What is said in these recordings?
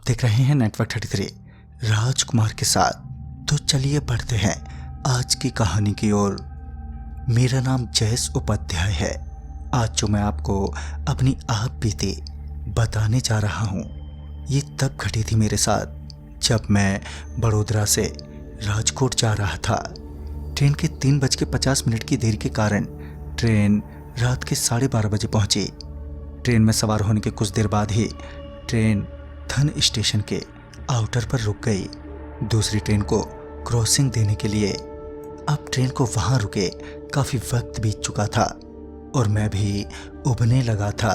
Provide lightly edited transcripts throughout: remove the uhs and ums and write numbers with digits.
देख रहे हैं नेटवर्क 33 राजकुमार के साथ। तो चलिए बढ़ते हैं आज की कहानी की ओर। मेरा नाम जयेश उपाध्याय है। आज जो मैं आपको अपनी आप बीती बताने जा रहा हूँ, ये तब घटी थी मेरे साथ जब मैं बड़ोदरा से राजकोट जा रहा था। ट्रेन के 3:50 की देरी के कारण ट्रेन रात के 12:30 बजे पहुंची। ट्रेन में सवार होने के कुछ देर बाद ही ट्रेन धन स्टेशन के आउटर पर रुक गई, दूसरी ट्रेन को क्रॉसिंग देने के लिए। अब ट्रेन को वहां रुके काफी वक्त बीत चुका था और मैं भी उबने लगा था।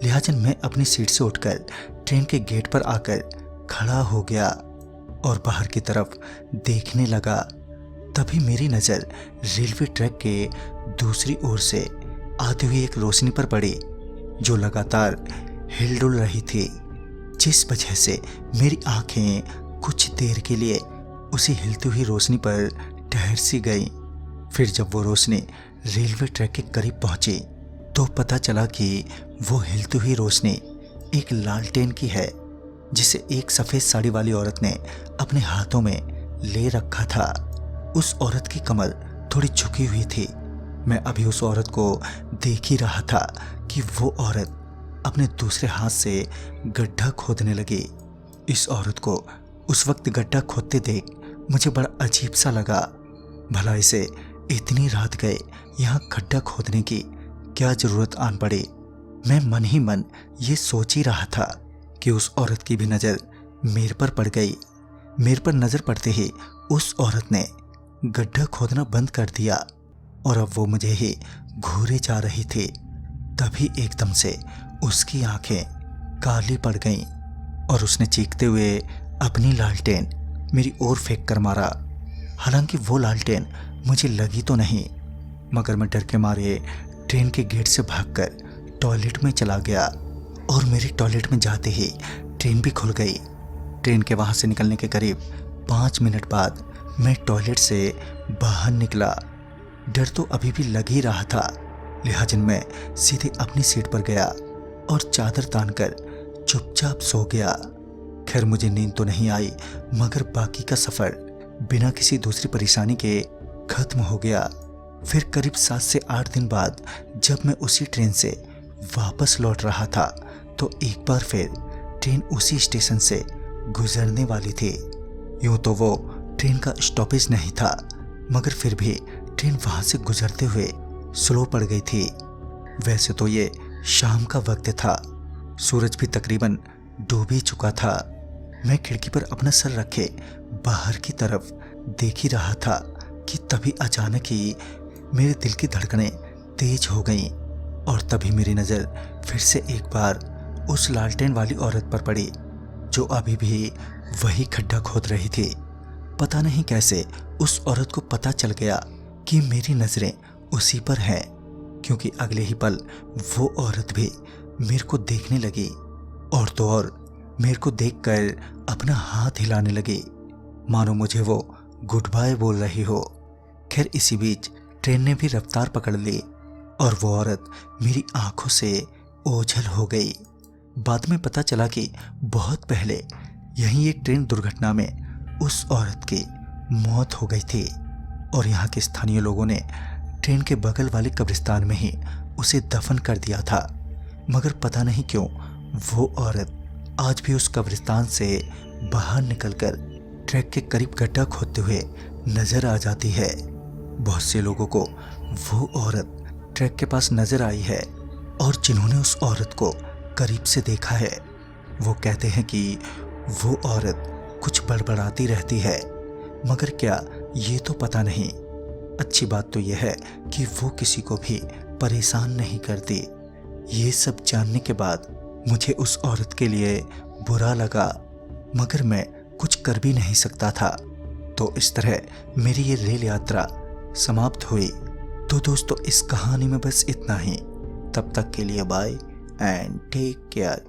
लिहाजा मैं अपनी सीट से उठकर ट्रेन के गेट पर आकर खड़ा हो गया और बाहर की तरफ देखने लगा। तभी मेरी नज़र रेलवे ट्रैक के दूसरी ओर से आती हुई एक रोशनी पर पड़ी जो लगातार हिलडुल रही थी, जिस वजह से मेरी आंखें कुछ देर के लिए उसी हिलती हुई रोशनी पर ठहर सी गई। फिर जब वो रोशनी रेलवे ट्रैक के करीब पहुंची तो पता चला कि वो हिलती हुई रोशनी एक लालटेन की है, जिसे एक सफ़ेद साड़ी वाली औरत ने अपने हाथों में ले रखा था। उस औरत की कमर थोड़ी झुकी हुई थी। मैं अभी उस औरत को देख ही रहा था कि वो औरत अपने दूसरे हाथ से गड्ढा खोदने लगी। इस औरत को उस वक्त गड्ढा खोदते देख मुझे बड़ा अजीब सा लगा। भला इसे इतनी रात गए यहाँ गड्ढा खोदने की क्या जरूरत आन पड़ी। मैं मन ही मन ये सोच ही रहा था कि उस औरत की भी नज़र मेरे पर पड़ गई। मेरे पर नज़र पड़ते ही उस औरत ने गड्ढा खोदना बंद कर दिया और अब वो मुझे ही घूरे जा रही थी। तभी एकदम से उसकी आंखें काली पड़ गईं और उसने चीखते हुए अपनी लालटेन मेरी ओर फेंक कर मारा। हालांकि वो लालटेन मुझे लगी तो नहीं, मगर मैं डर के मारे ट्रेन के गेट से भागकर टॉयलेट में चला गया और मेरे टॉयलेट में जाते ही ट्रेन भी खुल गई। ट्रेन के वहाँ से निकलने के करीब 5 मिनट बाद मैं टॉयलेट से बाहर निकला। डर तो अभी भी लग ही रहा था, लिहाजा मैं सीधे अपनी सीट पर गया और चादर तानकर चुपचाप सो गया। खैर मुझे नींद तो नहीं आई, मगर बाकी का सफ़र बिना किसी दूसरी परेशानी के खत्म हो गया। फिर करीब 7 से 8 दिन बाद जब मैं उसी ट्रेन से वापस लौट रहा था तो एक बार फिर ट्रेन उसी स्टेशन से गुजरने वाली थी। यूँ तो वो ट्रेन का स्टॉपेज नहीं था, मगर फिर भी ट्रेन वहाँ से गुजरते हुए स्लो पड़ गई थी। वैसे तो ये शाम का वक्त था, सूरज भी तकरीबन डूब ही चुका था। मैं खिड़की पर अपना सर रखे बाहर की तरफ देख ही रहा था कि तभी अचानक ही मेरे दिल की धड़कनें तेज हो गईं और तभी मेरी नज़र फिर से एक बार उस लालटेन वाली औरत पर पड़ी जो अभी भी वही खड्डा खोद रही थी। पता नहीं कैसे उस औरत को पता चल गया कि मेरी नज़रें उसी पर हैं, क्योंकि अगले ही पल वो औरत भी मेरे को देखने लगी और तो और मेरे को देखकर अपना हाथ हिलाने लगी, मानो मुझे वो गुड बाय बोल रही हो। खैर इसी बीच ट्रेन ने भी रफ्तार पकड़ ली और वो औरत मेरी आंखों से ओझल हो गई। बाद में पता चला कि बहुत पहले यहीं एक ट्रेन दुर्घटना में उस औरत की मौत हो गई थी और यहाँ के स्थानीय लोगों ने ट्रेन के बगल वाले कब्रिस्तान में ही उसे दफन कर दिया था। मगर पता नहीं क्यों वो औरत आज भी उस कब्रिस्तान से बाहर निकलकर ट्रैक के करीब गड्ढा खोदते हुए नजर आ जाती है। बहुत से लोगों को वो औरत ट्रैक के पास नजर आई है और जिन्होंने उस औरत को करीब से देखा है वो कहते हैं कि वो औरत कुछ बड़बड़ाती रहती है, मगर क्या ये तो पता नहीं। अच्छी बात तो यह है कि वो किसी को भी परेशान नहीं करती। ये सब जानने के बाद मुझे उस औरत के लिए बुरा लगा, मगर मैं कुछ कर भी नहीं सकता था। तो इस तरह मेरी ये रेल यात्रा समाप्त हुई। तो दोस्तों इस कहानी में बस इतना ही। तब तक के लिए बाय एंड टेक केयर।